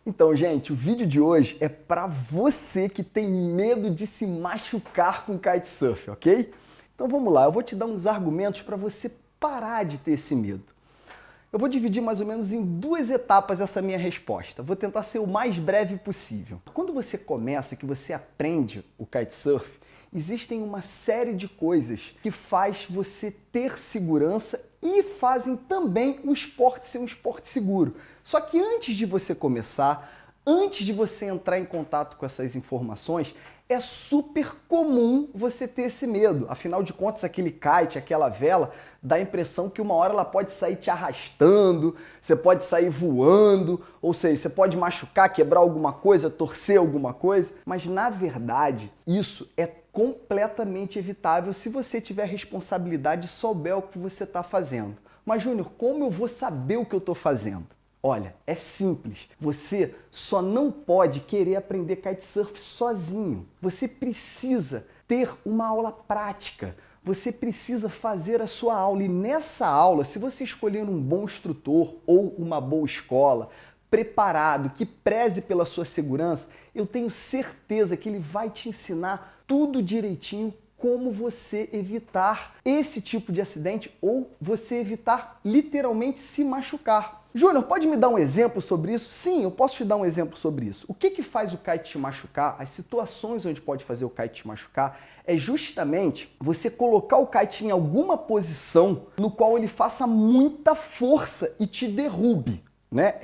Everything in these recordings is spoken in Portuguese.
Então, gente, o vídeo de hoje é para você que tem medo de se machucar com kitesurf, ok? Então vamos lá, eu vou te dar uns argumentos para você parar de ter esse medo. Eu vou dividir mais ou menos em duas etapas essa minha resposta. Vou tentar ser o mais breve possível. Quando você começa, que você aprende o kitesurf, existem uma série de coisas que faz você ter segurança e fazem também o esporte ser um esporte seguro. Só que antes de você começar, antes de você entrar em contato com essas informações, é super comum você ter esse medo. Afinal de contas, aquele kite, aquela vela, dá a impressão que uma hora ela pode sair te arrastando, você pode sair voando, ou seja, você pode machucar, quebrar alguma coisa, torcer alguma coisa, mas na verdade isso é completamente evitável se você tiver responsabilidade e souber o que você está fazendo. Mas Júnior, como eu vou saber o que eu estou fazendo? Olha, é simples. Você só não pode querer aprender kitesurf sozinho. Você precisa ter uma aula prática. Você precisa fazer a sua aula. E nessa aula, se você escolher um bom instrutor ou uma boa escola, preparado, que preze pela sua segurança, eu tenho certeza que ele vai te ensinar tudo direitinho como você evitar esse tipo de acidente ou você evitar literalmente se machucar. Júnior, pode me dar um exemplo sobre isso? Sim, eu posso te dar um exemplo sobre isso. O que faz o kite te machucar, as situações onde pode fazer o kite te machucar, é justamente você colocar o kite em alguma posição no qual ele faça muita força e te derrube, né?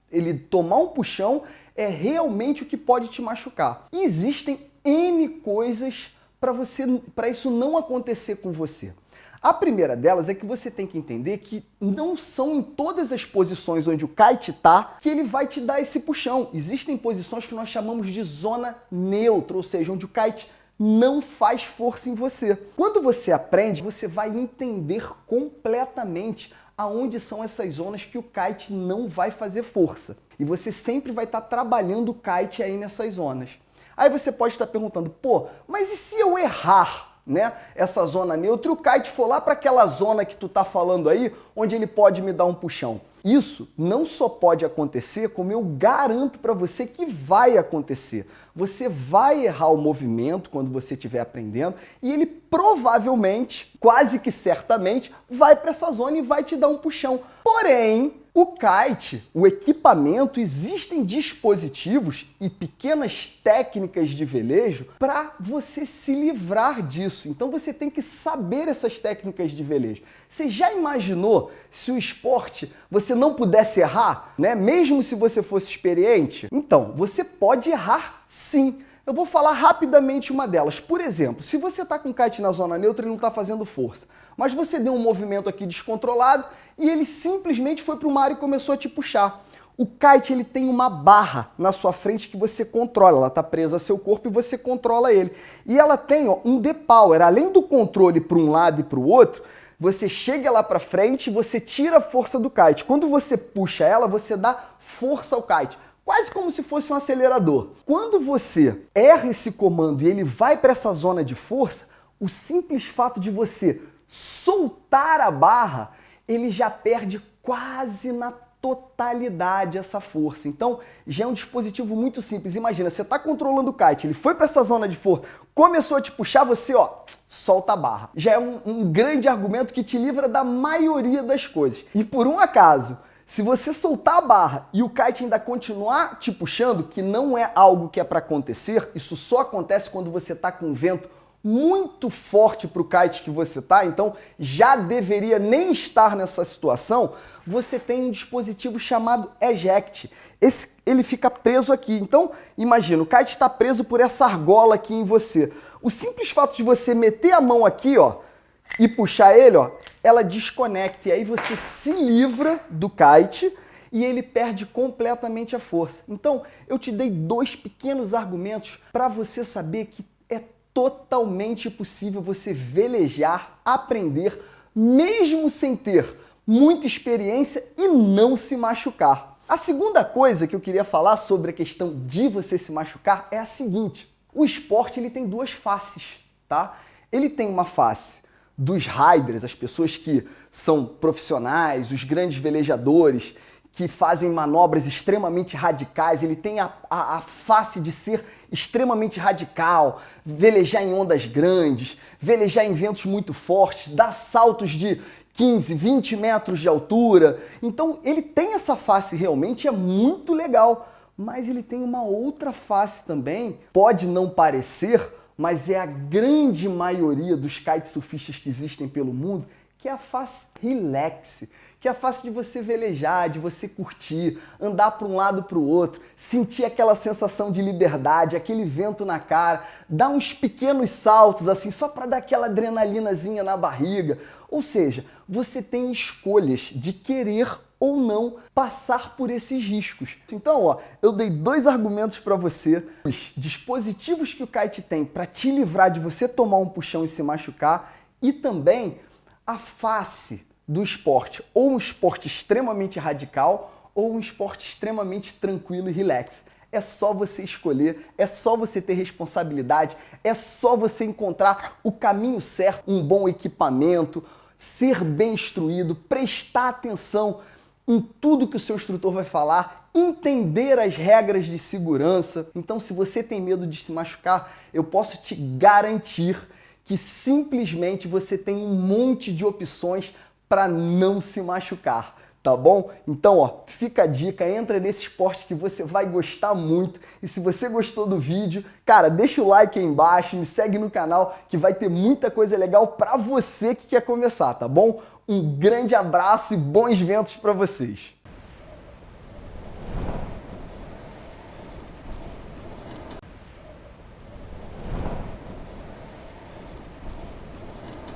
Ele tomar um puxão é realmente o que pode te machucar. E existem N coisas para isso não acontecer com você. A primeira delas é que você tem que entender que não são em todas as posições onde o kite está que ele vai te dar esse puxão. Existem posições que nós chamamos de zona neutra, ou seja, onde o kite não faz força em você. Quando você aprende, você vai entender completamente aonde são essas zonas que o kite não vai fazer força. E você sempre vai estar trabalhando o kite aí nessas zonas. Aí você pode estar perguntando, pô, mas e se eu errar? Né? Essa zona neutra, e o kite for lá para aquela zona que tu tá falando aí, onde ele pode me dar um puxão. Isso não só pode acontecer, como eu garanto para você que vai acontecer. Você vai errar o movimento quando você estiver aprendendo e ele provavelmente, quase que certamente, vai para essa zona e vai te dar um puxão. Porém, o kite, o equipamento, existem dispositivos e pequenas técnicas de velejo para você se livrar disso. Então você tem que saber essas técnicas de velejo. Você já imaginou se o esporte você não pudesse errar, né? Mesmo se você fosse experiente? Então, você pode errar sim. Eu vou falar rapidamente uma delas. Por exemplo, se você está com o kite na zona neutra e não está fazendo força, mas você deu um movimento aqui descontrolado e ele simplesmente foi para o mar e começou a te puxar. O kite ele tem uma barra na sua frente que você controla, ela está presa ao seu corpo e você controla ele. E ela tem um depower, além do controle para um lado e para o outro, você chega lá para frente e você tira a força do kite. Quando você puxa ela, você dá força ao kite. Quase como se fosse um acelerador. Quando você erra esse comando e ele vai para essa zona de força, o simples fato de você soltar a barra, ele já perde quase na totalidade essa força. Então, já é um dispositivo muito simples. Imagina, você está controlando o kite, ele foi para essa zona de força, começou a te puxar, você, solta a barra. Já é um grande argumento que te livra da maioria das coisas. E por um acaso, se você soltar a barra e o kite ainda continuar te puxando, que não é algo que é para acontecer, isso só acontece quando você está com vento muito forte para o kite que você tá, então já deveria nem estar nessa situação, você tem um dispositivo chamado eject. Ele fica preso aqui. Então, imagina, o kite está preso por essa argola aqui em você. O simples fato de você meter a mão aqui, e puxar ele, ela desconecta. E aí você se livra do kite e ele perde completamente a força. Então, eu te dei dois pequenos argumentos para você saber que é totalmente possível você velejar, aprender, mesmo sem ter muita experiência e não se machucar. A segunda coisa que eu queria falar sobre a questão de você se machucar é a seguinte: o esporte ele tem duas faces, tá? Ele tem uma face dos riders, as pessoas que são profissionais, os grandes velejadores, que fazem manobras extremamente radicais, ele tem a face de ser extremamente radical, velejar em ondas grandes, velejar em ventos muito fortes, dar saltos de 15, 20 metros de altura. Então ele tem essa face realmente, é muito legal, mas ele tem uma outra face também, pode não parecer, mas é a grande maioria dos kitesurfistas que existem pelo mundo, que é a face relax, que é a face de você velejar, de você curtir, andar para um lado para o outro, sentir aquela sensação de liberdade, aquele vento na cara, dar uns pequenos saltos assim, só para dar aquela adrenalinazinha na barriga. Ou seja, você tem escolhas de querer ou não passar por esses riscos. Então, ó, eu dei 2 argumentos para você, os dispositivos que o kite tem para te livrar de você tomar um puxão e se machucar, e também a face do esporte, ou um esporte extremamente radical, ou um esporte extremamente tranquilo e relax. É só você escolher, é só você ter responsabilidade, é só você encontrar o caminho certo, um bom equipamento, ser bem instruído, prestar atenção em tudo que o seu instrutor vai falar, entender as regras de segurança. Então, se você tem medo de se machucar, eu posso te garantir que simplesmente você tem um monte de opções para não se machucar, tá bom? Então, ó, fica a dica, entra nesse esporte que você vai gostar muito. E se você gostou do vídeo, cara, deixa o like aí embaixo, me segue no canal que vai ter muita coisa legal para você que quer começar, tá bom? Um grande abraço e bons ventos para vocês!